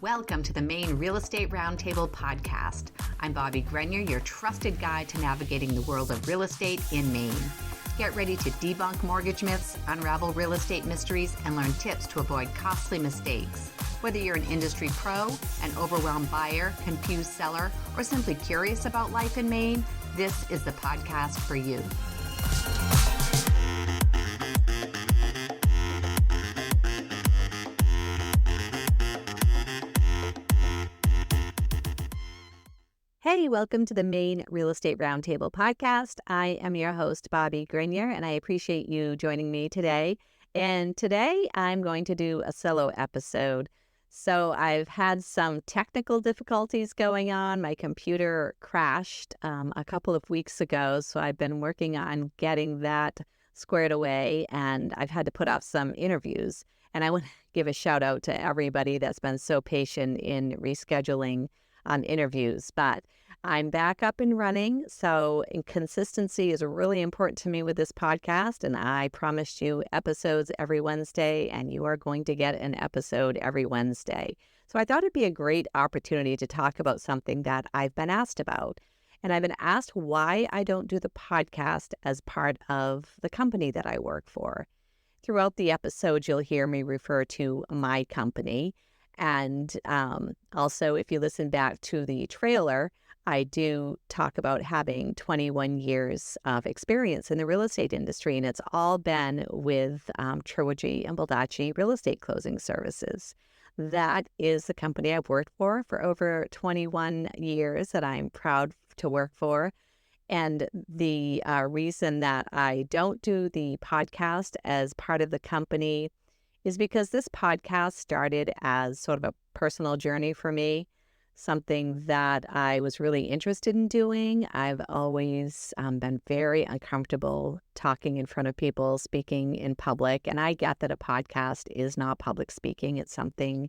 Welcome to the Maine Real Estate Roundtable podcast. I'm Bobbie Grenier, your trusted guide to navigating the world of real estate in Maine. Get ready to debunk mortgage myths, unravel real estate mysteries, and learn tips to avoid costly mistakes. Whether you're an industry pro, an overwhelmed buyer, confused seller, or simply curious about life in Maine, this is the podcast for you. Hey, welcome to the Maine Real Estate Roundtable podcast. I am your host, Bobbie Grenier, and I appreciate you joining me today. And today I'm going to do a solo episode. So I've had some technical difficulties going on. My computer crashed a couple of weeks ago, so I've been working on getting that squared away, and I've had to put off some interviews. And I want to give a shout out to everybody that's been so patient in rescheduling on interviews, but I'm back up and running. So consistency is really important to me with this podcast. And I promised you episodes every Wednesday, and you are going to get an episode every Wednesday. So I thought it'd be a great opportunity to talk about something that I've been asked about. And I've been asked why I don't do the podcast as part of the company that I work for. Throughout the episode, you'll hear me refer to my company. And also, if you listen back to the trailer, I do talk about having 21 years of experience in the real estate industry, and it's all been with Treworgy Baldacci Real Estate Closing Services. That is the company I've worked for over 21 years that I'm proud to work for. And the reason that I don't do the podcast as part of the company is because this podcast started as sort of a personal journey for me, something that I was really interested in doing. I've always been very uncomfortable talking in front of people, speaking in public, and I get that a podcast is not public speaking. It's something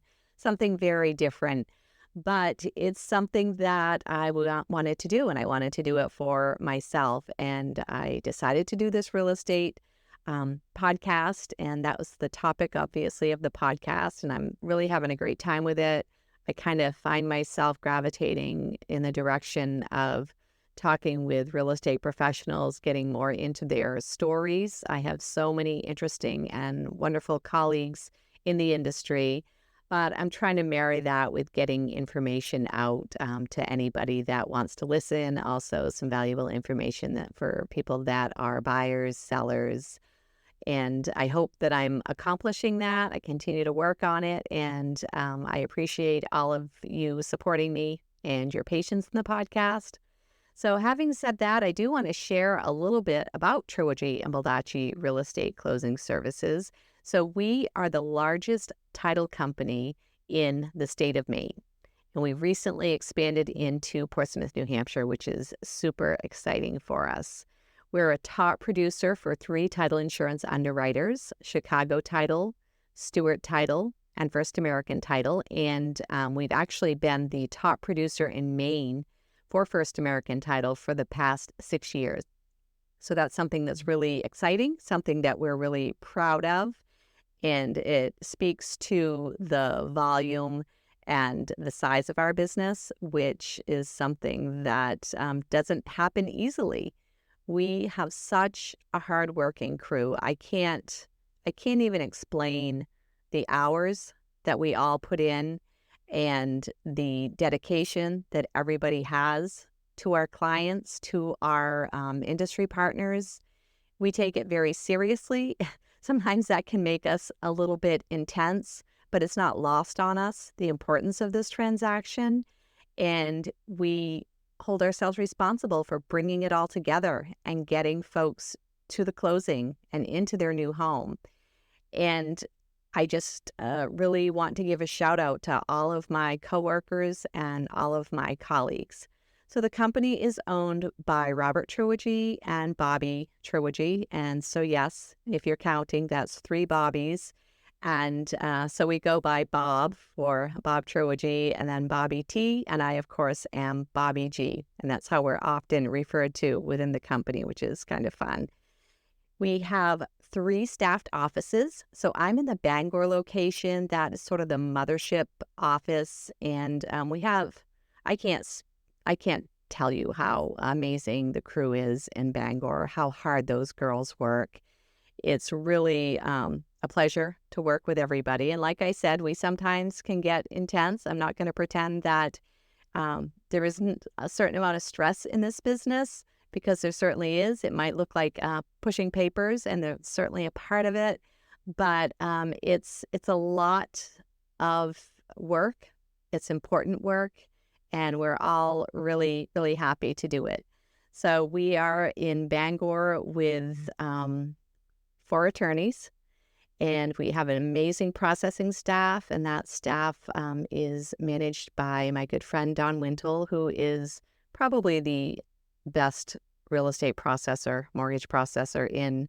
very different, but it's something that I wanted to do, and I wanted to do it for myself, and I decided to do this real estate podcast, and that was the topic, obviously, of the podcast, and I'm really having a great time with it. I kind of find myself gravitating in the direction of talking with real estate professionals, getting more into their stories. I have so many interesting and wonderful colleagues in the industry, but I'm trying to marry that with getting information out to anybody that wants to listen. Also, some valuable information that for people that are buyers, sellers, and I hope that I'm accomplishing that. I continue to work on it, and I appreciate all of you supporting me and your patience in the podcast. So having said that, I do want to share a little bit about Treworgy Baldacci Real Estate Closing Services. So we are the largest title company in the state of Maine, and we've recently expanded into Portsmouth, New Hampshire, which is super exciting for us. We're a top producer for 3 title insurance underwriters: Chicago Title, Stewart Title, and First American Title. And we've actually been the top producer in Maine for First American Title for the past 6 years. So that's something that's really exciting, something that we're really proud of. And it speaks to the volume and the size of our business, which is something that doesn't happen easily. We have such a hardworking crew. I can't even explain the hours that we all put in and the dedication that everybody has to our clients, to our industry partners. We take it very seriously. Sometimes that can make us a little bit intense, but it's not lost on us, the importance of this transaction. And we hold ourselves responsible for bringing it all together and getting folks to the closing and into their new home. And I just really want to give a shout out to all of my coworkers and all of my colleagues. So the company is owned by Robert Treworgy and Bobbie Treworgy. And so, yes, if you're counting, that's 3 Bobbies. And so we go by Bob for Bob Treworgy, and then Bobbie T, and I, of course, am Bobbie G. And that's how we're often referred to within the company, which is kind of fun. We have 3 staffed offices. So I'm in the Bangor location. That is sort of the mothership office. And we have, I can't, I can't tell you how amazing the crew is in Bangor, how hard those girls work. It's really a pleasure to work with everybody. And like I said, we sometimes can get intense. I'm not going to pretend that there isn't a certain amount of stress in this business, because there certainly is. It might look like pushing papers, and there's certainly a part of it, but it's a lot of work. It's important work, and we're all really, really happy to do it. So we are in Bangor with 4 attorneys, and we have an amazing processing staff, and that staff is managed by my good friend, Dawn Wintle, who is probably the best real estate processor, mortgage processor in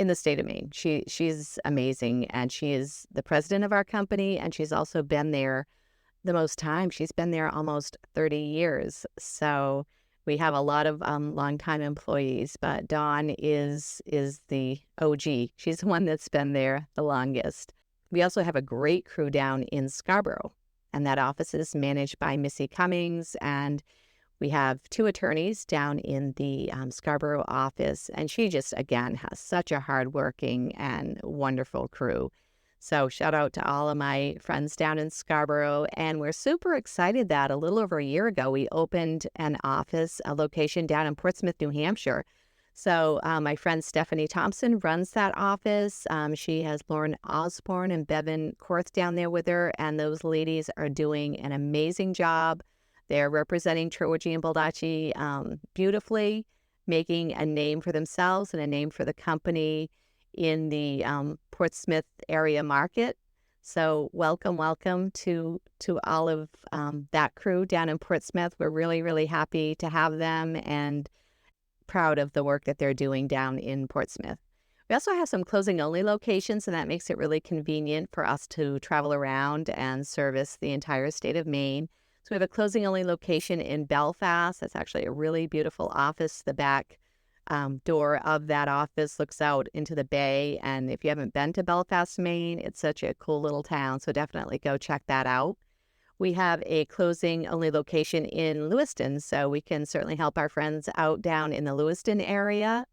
the state of Maine. She's amazing, and she is the president of our company, and she's also been there the most time. She's been there almost 30 years. So we have a lot of longtime employees, but Dawn is the OG. She's the one that's been there the longest. We also have a great crew down in Scarborough, and that office is managed by Missy Cummings, and we have 2 attorneys down in the Scarborough office, and she just, again, has such a hardworking and wonderful crew. So shout out to all of my friends down in Scarborough, and we're super excited that a little over a year ago, we opened an office, a location down in Portsmouth, New Hampshire. So my friend Stephanie Thompson runs that office. She has Lauren Osborne and Bevan Korth down there with her, and those ladies are doing an amazing job. They're representing Treworgy and Baldacci beautifully, making a name for themselves and a name for the company in the Portsmouth area market. So welcome to all of that crew down in Portsmouth. We're really, really happy to have them and proud of the work that they're doing down in Portsmouth. We also have some closing-only locations, and that makes it really convenient for us to travel around and service the entire state of Maine. So we have a closing-only location in Belfast. That's actually a really beautiful office. The back door of that office looks out into the bay. And if you haven't been to Belfast, Maine, it's such a cool little town. So definitely go check that out. We have a closing-only location in Lewiston, so we can certainly help our friends out down in the Lewiston area.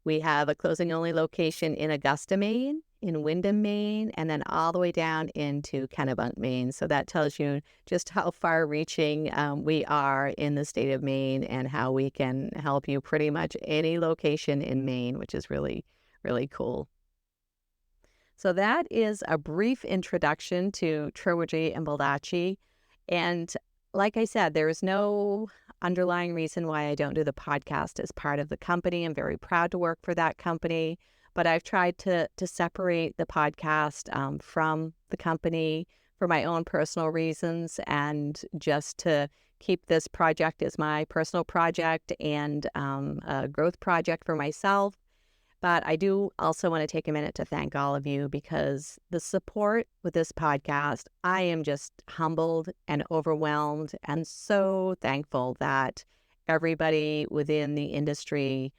We have a closing-only location in Augusta, Maine, in Windham, Maine, and then all the way down into Kennebunk, Maine. So that tells you just how far-reaching we are in the state of Maine, and how we can help you pretty much any location in Maine, which is really, really cool. So that is a brief introduction to Treworgy and Baldacci. And like I said, there is no underlying reason why I don't do the podcast as part of the company. I'm very proud to work for that company. But I've tried to separate the podcast from the company for my own personal reasons, and just to keep this project as my personal project and a growth project for myself. But I do also want to take a minute to thank all of you, because the support with this podcast, I am just humbled and overwhelmed, and so thankful that everybody within the industry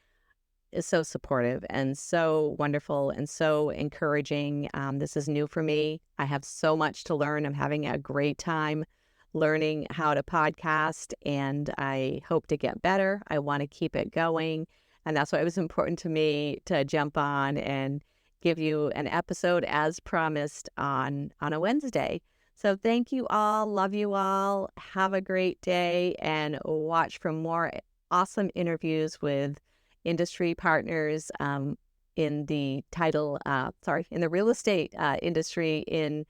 is so supportive and so wonderful and so encouraging. This is new for me. I have so much to learn. I'm having a great time learning how to podcast, and I hope to get better. I want to keep it going. And that's why it was important to me to jump on and give you an episode as promised on a Wednesday. So thank you all. Love you all. Have a great day, and watch for more awesome interviews with industry partners in the in the real estate industry in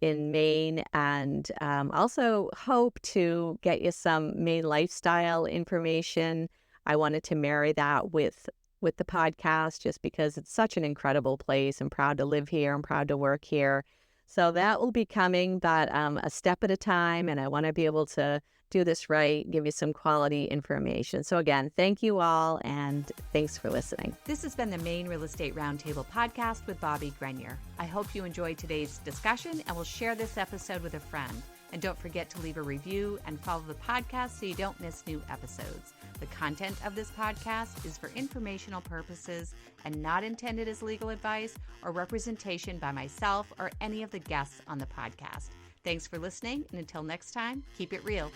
Maine, and also hope to get you some Maine lifestyle information. I wanted to marry that with the podcast, just because it's such an incredible place. I'm proud to live here. I'm proud to work here. So that will be coming, but a step at a time. And I want to be able to do this right, give you some quality information. So again, thank you all, and thanks for listening. This has been the Maine Real Estate Roundtable podcast with Bobbie Grenier. I hope you enjoyed today's discussion, and will share this episode with a friend. And don't forget to leave a review and follow the podcast so you don't miss new episodes. The content of this podcast is for informational purposes and not intended as legal advice or representation by myself or any of the guests on the podcast. Thanks for listening, and until next time, keep it real.